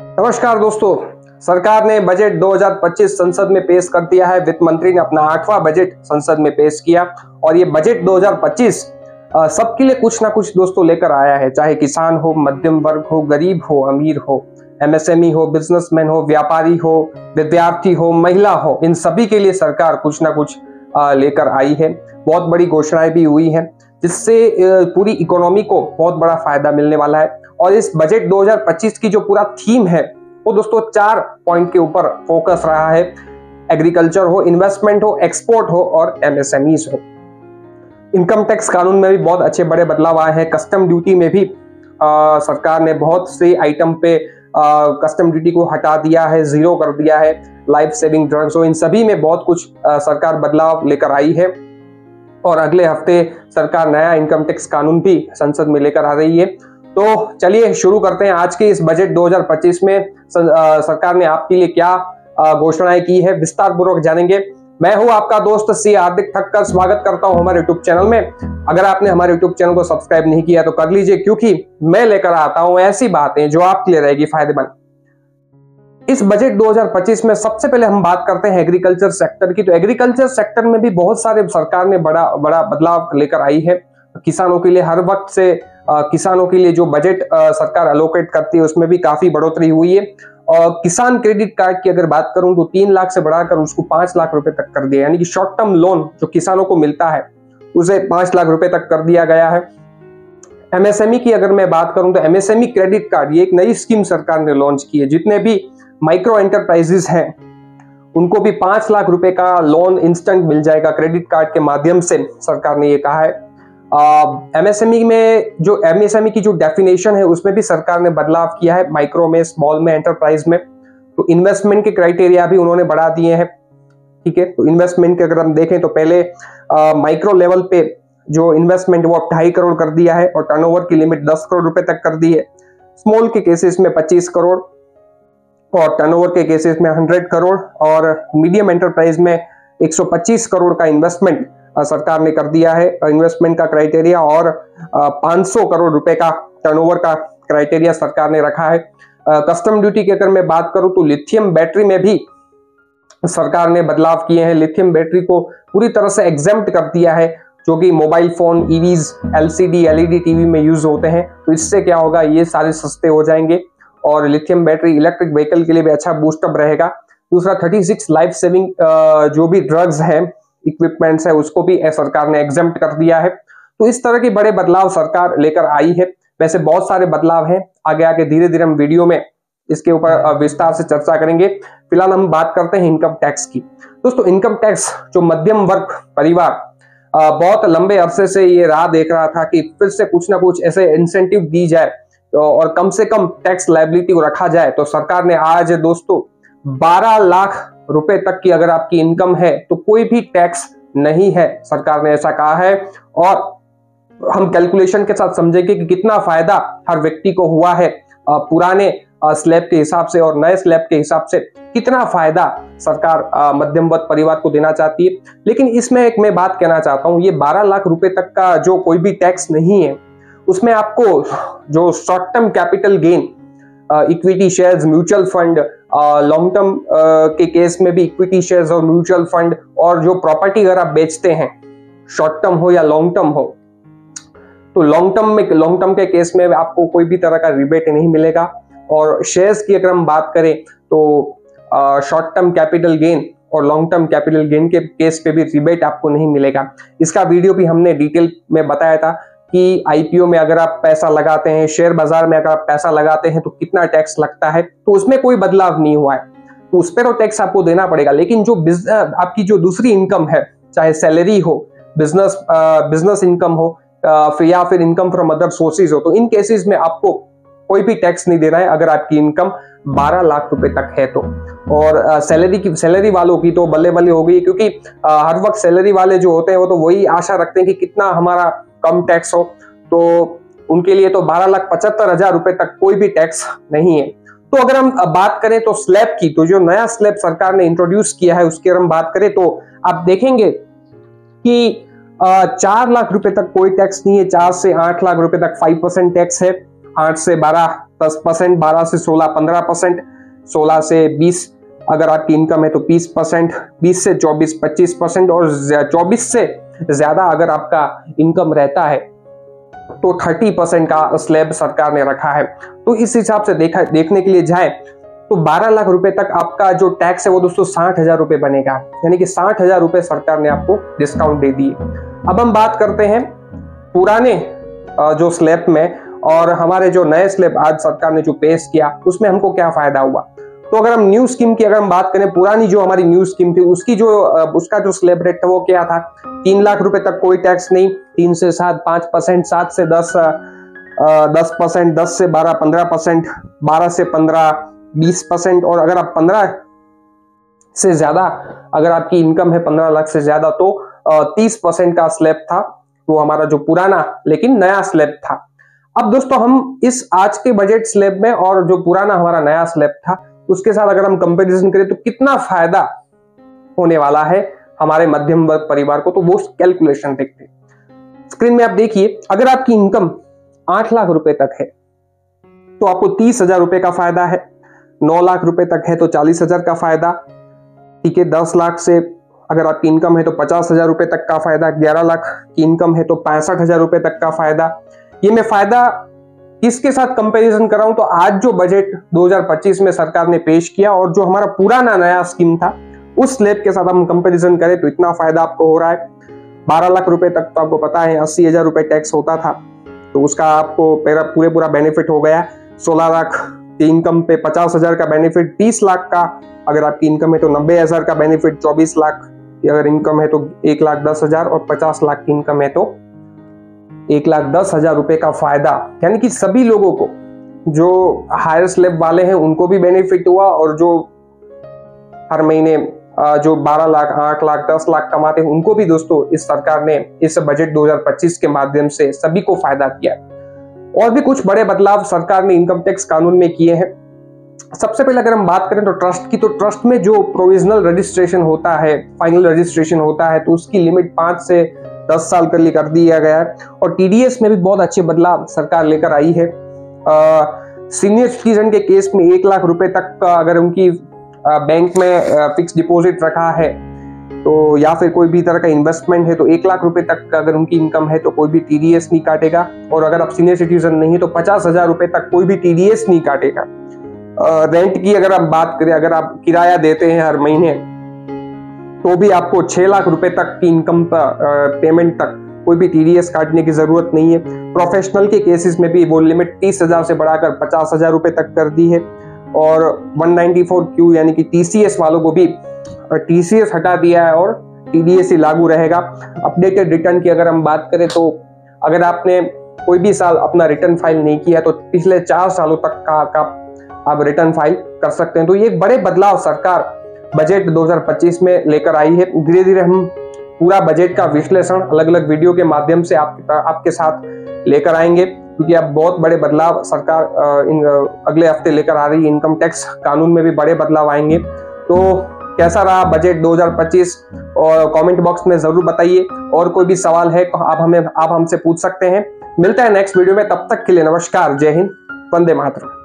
नमस्कार दोस्तों, सरकार ने बजट 2025 संसद में पेश कर दिया है। वित्त मंत्री ने अपना 8वां बजट संसद में पेश किया और ये बजट 2025 सबके लिए कुछ ना कुछ दोस्तों लेकर आया है। चाहे किसान हो, मध्यम वर्ग हो, गरीब हो, अमीर हो, एमएसएमई हो, बिजनेसमैन हो, व्यापारी हो, विद्यार्थी हो, महिला हो, इन सभी के लिए सरकार कुछ ना कुछ लेकर आई है। बहुत बड़ी घोषणाएं भी हुई हैं जिससे पूरी इकोनॉमी को बहुत बड़ा फायदा मिलने वाला है। और इस बजट 2025 की जो पूरा थीम है वो दोस्तों 4 पॉइंट के ऊपर फोकस रहा है। एग्रीकल्चर हो, इन्वेस्टमेंट हो, एक्सपोर्ट हो और एमएसएमईज हो। इनकम टैक्स कानून में भी बहुत अच्छे बड़े बदलाव आए हैं। कस्टम ड्यूटी में भी सरकार ने बहुत से आइटम पे कस्टम ड्यूटी को हटा दिया है, जीरो कर दिया है। लाइफ सेविंग ड्रग्स हो, इन सभी में बहुत कुछ सरकार बदलाव लेकर आई है। और अगले हफ्ते सरकार नया इनकम टैक्स कानून भी संसद में लेकर आ रही है। तो चलिए शुरू करते हैं। आज के इस बजट 2025 में सरकार ने आपके लिए क्या घोषणाएं की है, विस्तार पूर्वक जानेंगे। मैं हूं आपका दोस्त सी हार्दिक ठक्कर, स्वागत करता हूं हमारे यूट्यूब चैनल में। अगर आपने हमारे यूट्यूब चैनल को सब्सक्राइब नहीं किया तो कर लीजिए, क्योंकि मैं लेकर आता हूं ऐसी बातें जो आपके लिए रहेगी फायदेमंद। इस बजट 2025 में सबसे पहले हम बात करते हैं एग्रीकल्चर सेक्टर की। तो एग्रीकल्चर सेक्टर में भी बहुत सारे सरकार ने बड़ा बदलाव लेकर आई है। किसानों के लिए हर वक्त से किसानों के लिए जो बजट सरकार अलोकेट करती है उसमें भी काफी बढ़ोतरी हुई है। और किसान क्रेडिट कार्ड की अगर बात करूं तो 3 लाख से बढ़ाकर उसको 5 लाख रुपए तक कर दिया, यानी कि शॉर्ट टर्म लोन जो किसानों को मिलता है उसे 5 लाख रुपए तक कर दिया गया है। एमएसएमई की अगर मैं बात करूं तो एमएसएमई क्रेडिट कार्ड ये एक नई स्कीम सरकार ने लॉन्च की है। जितने भी माइक्रो एंटरप्राइजेस हैं उनको भी 5 लाख रुपए का लोन इंस्टेंट मिल जाएगा क्रेडिट कार्ड के माध्यम से, सरकार ने ये कहा है। एमएसएमई में जो एमएसएमई की जो डेफिनेशन है उसमें भी सरकार ने बदलाव किया है, माइक्रो में, स्मॉल में, एंटरप्राइज में। तो इन्वेस्टमेंट के क्राइटेरिया भी उन्होंने बढ़ा दिए हैं। ठीक है, तो इन्वेस्टमेंट के अगर हम देखें तो पहले माइक्रो लेवल पे जो इन्वेस्टमेंट वो 2.5 करोड़ कर दिया है और टर्नओवर की लिमिट 10 करोड़ रुपए तक कर दी है। स्मॉल के केसेस में 25 करोड़ और टर्नओवर के केसेस में 100 करोड़ और मीडियम एंटरप्राइज में 125 करोड़ का इन्वेस्टमेंट सरकार ने कर दिया है इन्वेस्टमेंट का क्राइटेरिया। और 500 करोड़ रुपए का टर्नओवर का क्राइटेरिया सरकार ने रखा है। कस्टम ड्यूटी की अगर मैं बात करूं तो लिथियम बैटरी में भी सरकार ने बदलाव किए हैं। लिथियम बैटरी को पूरी तरह से एग्जेम्प्ट कर दिया है, जो कि mobile phone, EVs, LCD, LED TV में यूज होते हैं। तो इससे क्या होगा, ये सारे सस्ते हो जाएंगे और लिथियम बैटरी इलेक्ट्रिक व्हीकल के लिए भी अच्छा बूस्टअप रहेगा। दूसरा 36 लाइफ सेविंग जो भी ड्रग्स हैं, इक्विपमेंट्स है, उसको भी सरकार ने एग्जेम्प्ट कर दिया है। तो इस तरह के बड़े बदलाव सरकार लेकर आई है। वैसे बहुत सारे बदलाव हैं, आगे आगे धीरे धीरे हम वीडियो में इसके ऊपर विस्तार से चर्चा करेंगे। फिलहाल हम बात करते हैं इनकम टैक्स की। दोस्तों इनकम टैक्स जो मध्यम वर्ग परिवार बहुत लंबे अरसे से ये राह देख रहा था कि फिर से कुछ ना कुछ ऐसे इंसेंटिव दी जाए और कम से कम टैक्स लायबिलिटी को रखा जाए, तो सरकार ने आज दोस्तों 12 लाख रुपए तक की अगर आपकी इनकम है तो कोई भी टैक्स नहीं है, सरकार ने ऐसा कहा है। और हम कैलकुलेशन के साथ समझेंगे कि कितना फायदा हर व्यक्ति को हुआ है पुराने स्लैब के हिसाब से और नए स्लैब के हिसाब से कितना फायदा सरकार मध्यम वर्ग परिवार को देना चाहती है। लेकिन इसमें एक मैं बात कहना चाहता हूं, ये 12 लाख रुपए तक का जो कोई भी टैक्स नहीं है उसमें आपको जो short term capital gain, equity shares, mutual fund, long term के केस में भी इक्विटी शेयर्स और म्यूचुअल फंड, और जो प्रॉपर्टी अगर आप बेचते हैं शॉर्ट टर्म हो या लॉन्ग टर्म हो, तो लॉन्ग टर्म के केस में आपको कोई भी तरह का रिबेट नहीं मिलेगा। और शेयर्स की अगर हम बात करें तो शॉर्ट टर्म कैपिटल गेन और लॉन्ग टर्म कैपिटल गेन के केस पे भी रिबेट आपको नहीं मिलेगा। इसका वीडियो भी हमने डिटेल में बताया था कि आईपीओ में अगर आप पैसा लगाते हैं, शेयर बाजार में अगर आप पैसा लगाते हैं तो कितना टैक्स लगता है, तो उसमें कोई बदलाव नहीं हुआ है। तो उस पर तो टैक्स आपको देना पड़ेगा। लेकिन जो आपकी जो दूसरी इनकम है, चाहे सैलरी हो, बिजनेस इनकम हो या फिर इनकम फ्रॉम अदर सोर्सेज हो, तो इन केसेस में आपको कोई भी टैक्स नहीं देना है अगर आपकी इनकम 12 लाख रुपए तक है तो। और सैलरी वालों की तो बल्ले बल्ले हो गई, क्योंकि हर वक्त सैलरी वाले जो होते हैं वो तो वही आशा रखते हैं कि कितना हमारा कम टैक्स हो, तो उनके लिए तो 12,75,000 रुपए तक कोई भी टैक्स नहीं है। तो अगर हम बात करें तो स्लैब की, तो जो नया स्लैब सरकार ने इंट्रोड्यूस किया है उसकी अगर हम बात करें तो आप देखेंगे कि 4 लाख रुपए तक कोई टैक्स नहीं है, 4 से 8 लाख रुपए तक 5% टैक्स है। 8 से 12 10%, 12 से 16 15%, 16 से 20 अगर आपकी इनकम है तो 20%, 20 से 24 25% और 24 से ज्यादा अगर आपका इनकम रहता है तो 30% का स्लैब सरकार ने रखा है। तो इस हिसाब से देखने के लिए जाए तो 12 लाख रुपए तक आपका जो टैक्स है वो दोस्तों 60,000 रुपए बनेगा, यानी कि 60,000 रुपए सरकार ने आपको डिस्काउंट दे दिए। अब हम बात करते हैं पुराने जो स्लैब में और हमारे जो नए स्लैब आज सरकार ने जो पेश किया उसमें हमको क्या फायदा हुआ। तो अगर हम न्यू स्कीम की अगर हम बात करें, पुरानी जो हमारी न्यू स्कीम थी उसका जो स्लैब रेट था वो क्या था, 3 लाख रुपए तक कोई टैक्स नहीं, 3 से 7 5%, 7 से 10 10%, 10 से 12 15%, 12 से 15 20% और अगर आप 15 से ज्यादा अगर आपकी इनकम है 15 लाख से ज्यादा तो 30% का स्लैब था, वो हमारा जो पुराना लेकिन नया स्लैब था। अब दोस्तों हम इस आज के बजट स्लैब में और जो पुराना हमारा नया स्लैब था उसके साथ अगर हम कंपैरिजन करें तो कितना फायदा होने वाला है हमारे मध्यम वर्ग परिवार को, तो वो कैलकुलेशन देखते हैं। स्क्रीन में आप देखिए, अगर आपकी इनकम 8 लाख रुपए तक है तो आपको 30,000 रुपए का फायदा है, 9 लाख रुपए तक है तो 40,000 का फायदा, ठीक है, 10 लाख से अगर आपकी इनकम है तो 50,000 रुपए तक का फायदा, 11 लाख की इनकम है तो 65,000 रुपए तक का फायदा। ये मैं फायदा किसके साथ कंपैरिजन कर रहा हूं, तो आज जो बजट 2025 में सरकार ने पेश किया और जो हमारा पुराना नया स्कीम था उस स्लैब के साथ हम कंपैरिजन करें तो इतना फायदा आपको हो रहा है। 12 लाख रुपए तक तो आपको पता है 80,000 रुपए टैक्स होता था, तो उसका आपको पूरा बेनिफिट हो गया। 16 लाख की इनकम पे 50,000 का बेनिफिट, 30 लाख का अगर आपकी इनकम है तो 90,000 का बेनिफिट, 24 लाख की अगर इनकम है तो 1,10,000 और 50 लाख की इनकम है तो 1,10,000 रुपए का फायदा। यानी कि सभी लोगों को, जो हायर स्लैब वाले हैं उनको भी बेनिफिट हुआ और जो हर महीने जो 12 लाख 8 लाख 10 लाख कमाते हैं उनको भी दोस्तों इस सरकार ने इस बजट 2025 के माध्यम से सभी को फायदा किया। और भी कुछ बड़े बदलाव सरकार ने इनकम टैक्स कानून में किए हैं। सबसे पहले अगर हम बात करें तो ट्रस्ट की, तो ट्रस्ट में जो प्रोविजनल रजिस्ट्रेशन होता है, फाइनल रजिस्ट्रेशन होता है, तो उसकी लिमिट 5 से 10 साल के लिए कर दिया गया है। और टीडीएस में भी बहुत अच्छे बदलाव सरकार लेकर आई है। सीनियर सिटीजन के केस में 1 लाख रुपए तक का अगर उनकी बैंक में फिक्स डिपॉजिट रखा है तो या फिर कोई भी तरह का इन्वेस्टमेंट है तो 1 लाख रुपए तक का अगर उनकी इनकम है तो कोई भी टीडीएस नहीं काटेगा। और अगर आप सीनियर सिटीजन नहीं तो 50,000 रुपए तक कोई भी टीडीएस नहीं काटेगा। रेंट की अगर आप बात करें, अगर आप किराया देते हैं हर महीने तो भी आपको 6 लाख रुपए तक की इनकम पेमेंट तक कोई भी टीडीएस काटने की जरूरत नहीं है। प्रोफेशनल के केसेस में भी वो लिमिट 30,000 से बढ़ाकर 50,000 रुपए तक कर दी है। और 194Q यानी कि टीसीएस वालों को भी टीसीएस हटा दिया है और टीडीएस ही लागू रहेगा। अपडेटेड रिटर्न की अगर हम बात करें तो अगर आपने कोई भी साल अपना रिटर्न फाइल नहीं किया तो पिछले 4 सालों तक का आप रिटर्न फाइल कर सकते हैं। तो ये बड़े बदलाव सरकार बजट 2025 में लेकर आई है। धीरे धीरे हम पूरा बजट का विश्लेषण अलग अलग वीडियो के माध्यम से आपके साथ लेकर आएंगे, क्योंकि अब बहुत बड़े बदलाव सरकार अगले हफ्ते लेकर आ रही है। इनकम टैक्स कानून में भी बड़े बदलाव आएंगे। तो कैसा रहा बजट 2025 और कमेंट बॉक्स में जरूर बताइए। और कोई भी सवाल है तो आप हमसे पूछ सकते हैं। मिलता है नेक्स्ट वीडियो में, तब तक के लिए नमस्कार, जय हिंद, वंदे मातरम।